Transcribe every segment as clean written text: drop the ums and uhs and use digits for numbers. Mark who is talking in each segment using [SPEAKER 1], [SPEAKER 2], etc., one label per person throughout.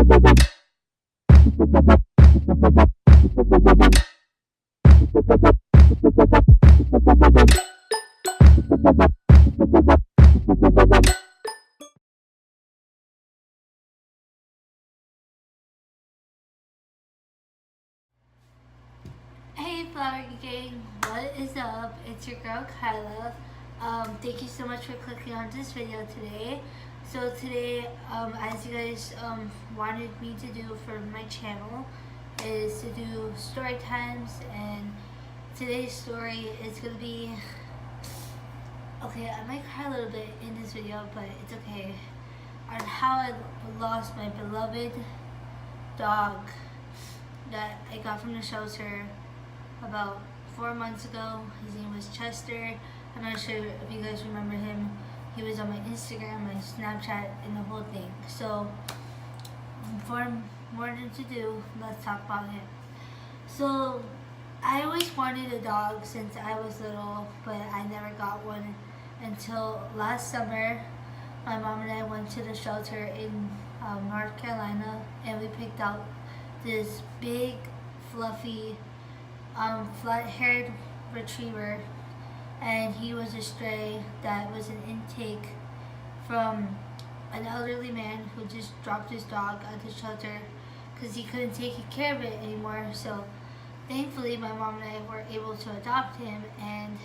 [SPEAKER 1] Hey flowergang, what is up? It's your girl Kyla. Thank you so much for clicking on this video today. So today, as you guys wanted me to do for my channel, is to do story times, and today's story is gonna be okay. I might cry a little bit in this video, but it's okay. On how I lost my beloved dog that I got from the shelter about 4 months ago. His name was Chester. I'm not sure if you guys remember him. He was on my Instagram, my Snapchat, and the whole thing. So, for more than to do, let's talk about him. So, I always wanted a dog since I was little, but I never got one until last summer. My mom and I went to the shelter in North Carolina, and we picked out this big, fluffy, flat-haired retriever, and he was a stray that was an intake from an elderly man who just dropped his dog at the shelter because he couldn't take care of it anymore. So thankfully my mom and I were able to adopt him, and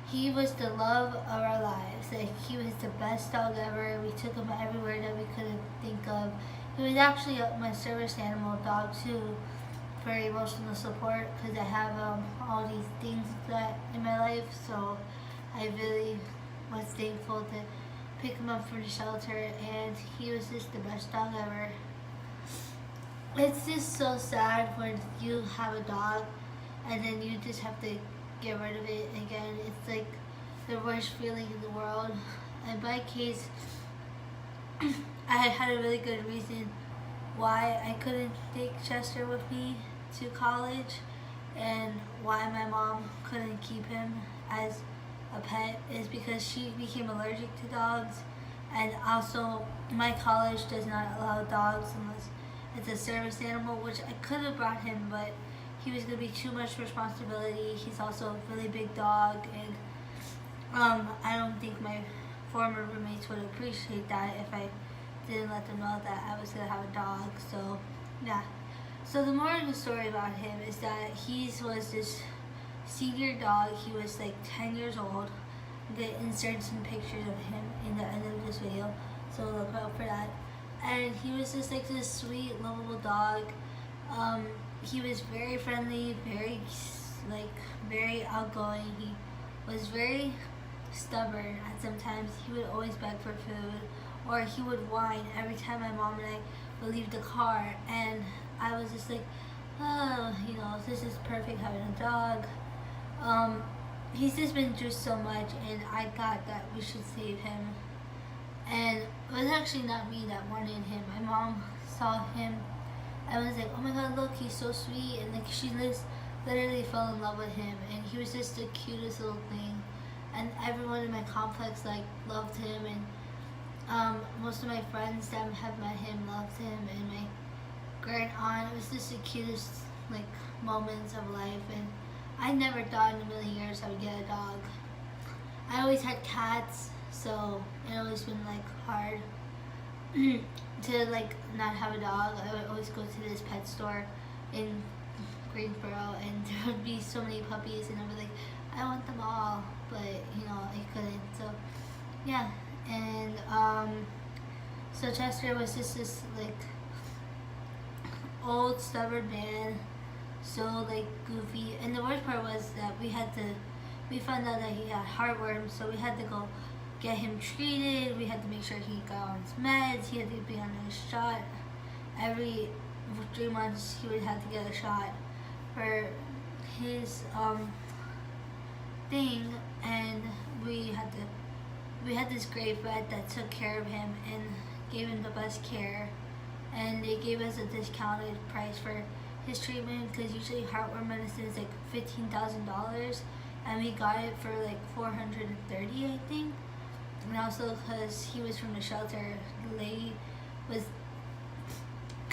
[SPEAKER 1] he was the love of our lives. Like, he was the best dog ever. We took him everywhere that we could think of. He was actually my service animal dog too, for emotional support, because I have all these things that in my life. So I really was thankful to pick him up from the shelter, and he was just the best dog ever. It's just so sad when you have a dog and then you just have to get rid of it again. It's like the worst feeling in the world. In my case, I had a really good reason why I couldn't take Chester with me to college, and why my mom couldn't keep him as a pet is because she became allergic to dogs, and also my college does not allow dogs unless it's a service animal, which I could have brought him, but he was going to be too much responsibility. He's also a really big dog, and I don't think my former roommates would appreciate that if I didn't let them know that I was going to have a dog. So yeah. So the moral of the story about him is that he was this senior dog. He was like 10 years old. I'm going to insert some pictures of him in the end of this video, so look out for that. And he was just like this sweet, lovable dog. He was very friendly, very outgoing. He was very stubborn, and sometimes he would always beg for food, or he would whine every time my mom and I would leave the car, and I was just like, oh, this is perfect having a dog. He's just been through so much, and I thought that we should save him. And it was actually not me that wanted him. My mom saw him and was like, oh my god, look, he's so sweet. And like, she literally fell in love with him, and he was just the cutest little thing. And everyone in my complex loved him, and most of my friends that have met him loved him, and my grand aunt. It was just the cutest moments of life, and I never thought in a million years I would get a dog. I always had cats, so it always been hard to not have a dog. I would always go to this pet store in Greensboro, and there would be so many puppies, and I'd be like, I want them all, but I couldn't. So yeah, and so Chester was just this old stubborn man, so goofy. And the worst part was that we found out that he had heartworms, so we had to go get him treated. We had to make sure he got on his meds. He had to be on a shot every 3 months. He would have to get a shot for his thing, and we had this great vet that took care of him and gave him the best care, and they gave us a discounted price for his treatment, because usually heartworm medicine is $15,000, and we got it for $430, I think. And also because he was from the shelter, the lady was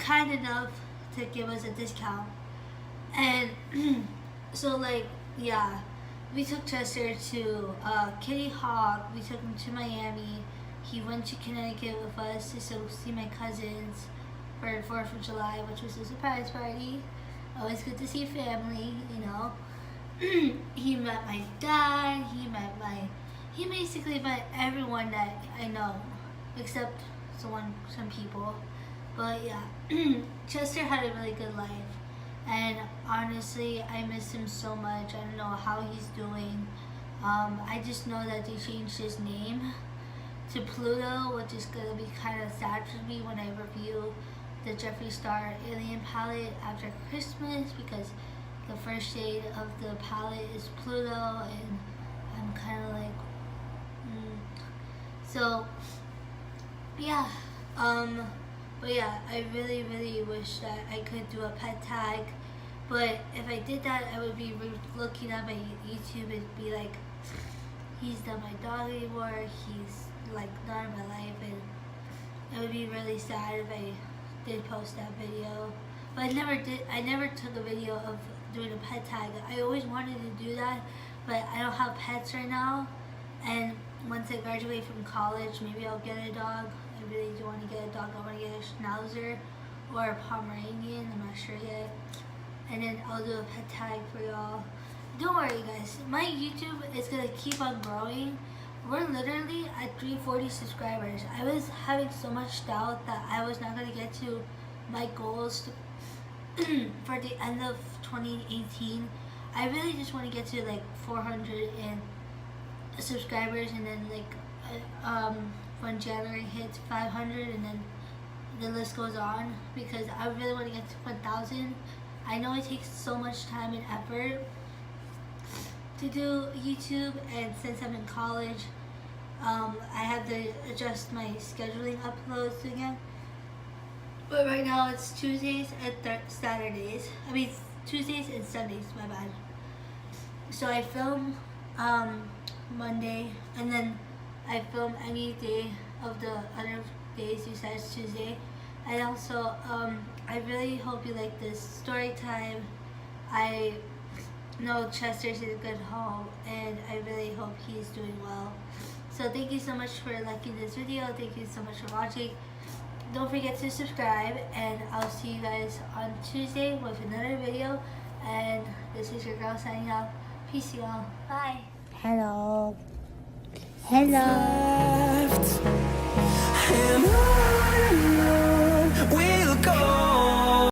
[SPEAKER 1] kind enough to give us a discount. And so like, yeah, we took Chester to Kitty Hawk. We took him to Miami. He went to Connecticut with us to see my cousins for 4th of July, which was a surprise party. Always good to see family, you know. He met my dad. He basically met everyone that I know, except some people. But yeah, Chester had a really good life. And honestly, I miss him so much. I don't know how he's doing. I just know that they changed his name to Pluto, which is going to be kind of sad for me when I review the Jeffree Star Alien palette after Christmas, because the first shade of the palette is Pluto, and I'm kind of like, So, yeah. But yeah, I really, really wish that I could do a pet tag. But if I did that, I would be looking at my YouTube and be like, he's not my dog anymore. He's like not in my life, and it would be really sad if I did post that video. But I never did. I never took a video of doing a pet tag. I always wanted to do that, but I don't have pets right now. And once I graduate from college, maybe I'll get a dog. I really do want to get a dog. I want to get a Schnauzer or a Pomeranian. I'm not sure yet. And then I'll do a pet tag for y'all. Don't worry, guys. My YouTube is gonna keep on growing. We're literally at 340 subscribers. I was having so much doubt that I was not gonna get to my goals for the end of 2018. I really just want to get to like 400 subscribers, and then like when January hits 500, and then the list goes on, because I really want to get to 1,000. I know it takes so much time and effort to do YouTube, and since I'm in college, I have to adjust my scheduling uploads again. But right now it's Tuesdays and Saturdays. I mean Tuesdays and Sundays, my bad. So I film Monday, and then I film any day of the other days besides Tuesday. And also, I really hope you like this story time. I know Chester's in a good home, and I really hope he's doing well. So thank you so much for liking this video. Thank you so much for watching. Don't forget to subscribe, and I'll see you guys on Tuesday with another video. And this is your girl signing out. Peace, y'all. Bye. Hello. Hello.
[SPEAKER 2] And on,